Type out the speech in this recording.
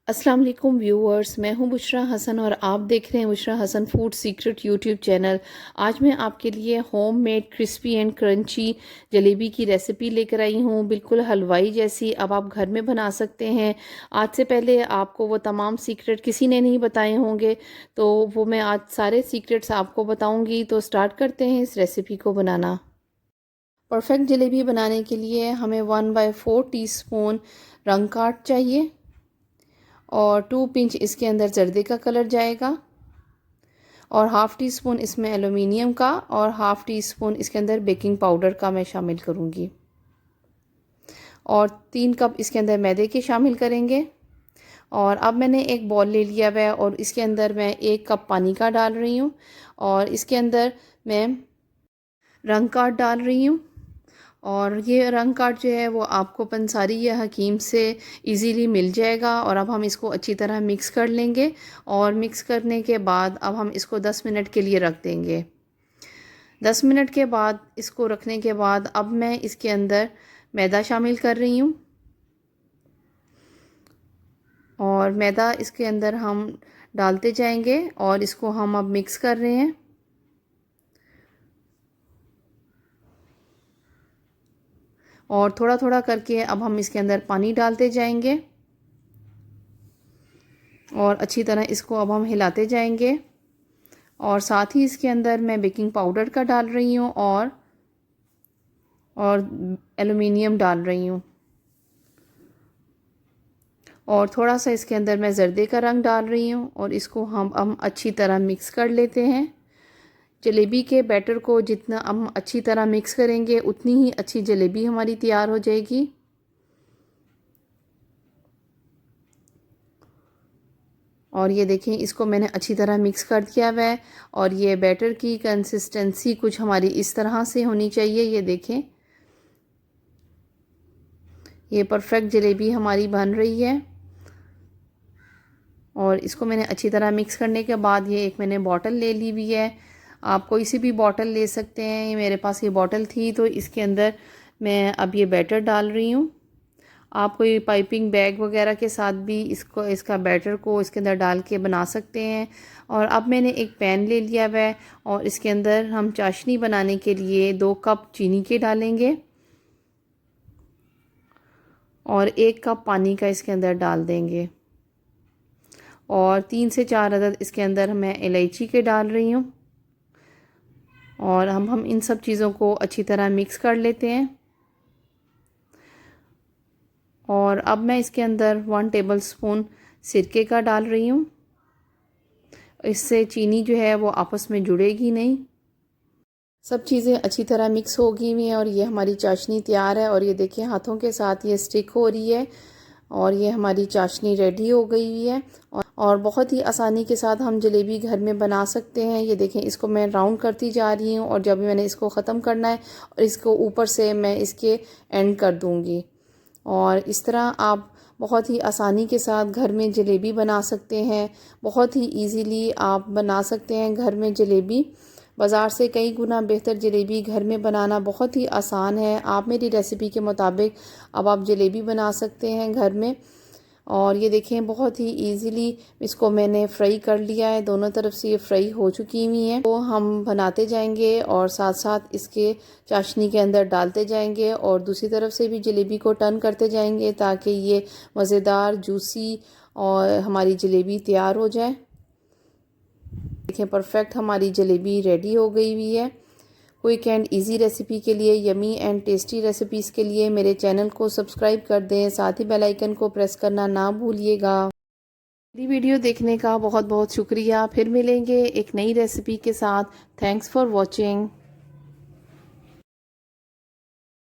अस्सलाम वालेकुम व्यूअर्स, मैं हूं बुशरा हसन और आप देख रहे हैं Bushra Hasan food secret YouTube channel. आज मैं आपके लिए homemade crispy and crunchy jalebi की रेसिपी लेकर आई हूं, बिल्कुल हलवाई जैसी। अब आप घर में बना सकते हैं। आज से पहले आपको वो तमाम सीक्रेट किसी ने नहीं बताए होंगे, तो वो मैं आज सारे सीक्रेट्स आपको बताऊँगी। तो स्टार्ट करते हैं इस रेसिपी को बनाना। परफेक्ट जलेबी बनाने के लिए हमें 1/4 टीस्पून रंग काट चाहिए और 2 पिंच इसके अंदर जर्दे का कलर जाएगा और हाफ़ टी स्पून इसमें एलुमिनियम का और हाफ़ टी स्पून इसके अंदर बेकिंग पाउडर का मैं शामिल करूँगी और 3 कप इसके अंदर मैदे के शामिल करेंगे। और अब मैंने एक बॉल ले लिया हुआ है और इसके अंदर मैं 1 कप पानी का डाल रही हूँ और इसके अंदर मैं रंग काट डाल रही हूँ। और ये रंग कार्ड जो है वो आपको पंसारी या हकीम से इजीली मिल जाएगा। और अब हम इसको अच्छी तरह मिक्स कर लेंगे और मिक्स करने के बाद अब हम इसको 10 मिनट के लिए रख देंगे। 10 मिनट के बाद इसको रखने के बाद अब मैं इसके अंदर मैदा शामिल कर रही हूँ और मैदा इसके अंदर हम डालते जाएंगे और इसको हम अब मिक्स कर रहे हैं। और थोड़ा थोड़ा करके अब हम इसके अंदर पानी डालते जाएंगे और अच्छी तरह इसको अब हम हिलाते जाएंगे। और साथ ही इसके अंदर मैं बेकिंग पाउडर का डाल रही हूँ और एलुमिनियम डाल रही हूँ और थोड़ा सा इसके अंदर मैं जर्दे का रंग डाल रही हूँ और इसको हम अच्छी तरह मिक्स कर लेते हैं। जलेबी के बैटर को जितना हम अच्छी तरह मिक्स करेंगे उतनी ही अच्छी जलेबी हमारी तैयार हो जाएगी। और ये देखें, इसको मैंने अच्छी तरह मिक्स कर दिया हुआ है और ये बैटर की कंसिस्टेंसी कुछ हमारी इस तरह से होनी चाहिए। ये देखें, ये परफेक्ट जलेबी हमारी बन रही है। और इसको मैंने अच्छी तरह मिक्स करने के बाद ये एक मैंने बॉटल ले ली हुई है। आप कोई सी भी बॉटल ले सकते हैं। मेरे पास ये बॉटल थी तो इसके अंदर मैं अब ये बैटर डाल रही हूँ। आप कोई पाइपिंग बैग वगैरह के साथ भी इसका बैटर को इसके अंदर डाल के बना सकते हैं। और अब मैंने एक पैन ले लिया हुआ है और इसके अंदर हम चाशनी बनाने के लिए 2 कप चीनी के डालेंगे और 1 कप पानी का इसके अंदर डाल देंगे और 3 से 4 अदद इसके अंदर मैं इलायची के डाल रही हूँ। और हम इन सब चीज़ों को अच्छी तरह मिक्स कर लेते हैं। और अब मैं इसके अंदर 1 टेबलस्पून सिरके का डाल रही हूँ। इससे चीनी जो है वो आपस में जुड़ेगी नहीं। सब चीज़ें अच्छी तरह मिक्स हो गई हुई हैं और ये हमारी चाशनी तैयार है। और ये देखिए, हाथों के साथ ये स्टिक हो रही है और ये हमारी चाशनी रेडी हो गई हुई है। और बहुत ही आसानी के साथ हम जलेबी घर में बना सकते हैं। ये देखें, इसको मैं राउंड करती जा रही हूँ और जब मैंने इसको ख़त्म करना है और इसको ऊपर से मैं इसके एंड कर दूँगी। और इस तरह आप बहुत ही आसानी के साथ घर में जलेबी बना सकते हैं। बहुत ही इजीली आप बना सकते हैं घर में जलेबी। बाज़ार से कई गुना बेहतर जलेबी घर में बनाना बहुत ही आसान है। आप मेरी रेसिपी के मुताबिक अब आप जलेबी बना सकते हैं घर में। और ये देखें, बहुत ही इजीली इसको मैंने फ्राई कर लिया है। दोनों तरफ से ये फ्राई हो चुकी हुई हैं। तो हम बनाते जाएंगे और साथ साथ इसके चाशनी के अंदर डालते जाएंगे और दूसरी तरफ से भी जलेबी को टर्न करते जाएंगे ताकि ये मज़ेदार जूसी और हमारी जलेबी तैयार हो जाए। देखें, परफेक्ट हमारी जलेबी रेडी हो गई हुई है। क्विक एंड इजी रेसिपी के लिए, यमी एंड टेस्टी रेसिपीज़ के लिए मेरे चैनल को सब्सक्राइब कर दें। साथ ही बेल आइकन को प्रेस करना ना भूलिएगा। मेरी वीडियो देखने का बहुत बहुत शुक्रिया। फिर मिलेंगे एक नई रेसिपी के साथ। Thanks for watching.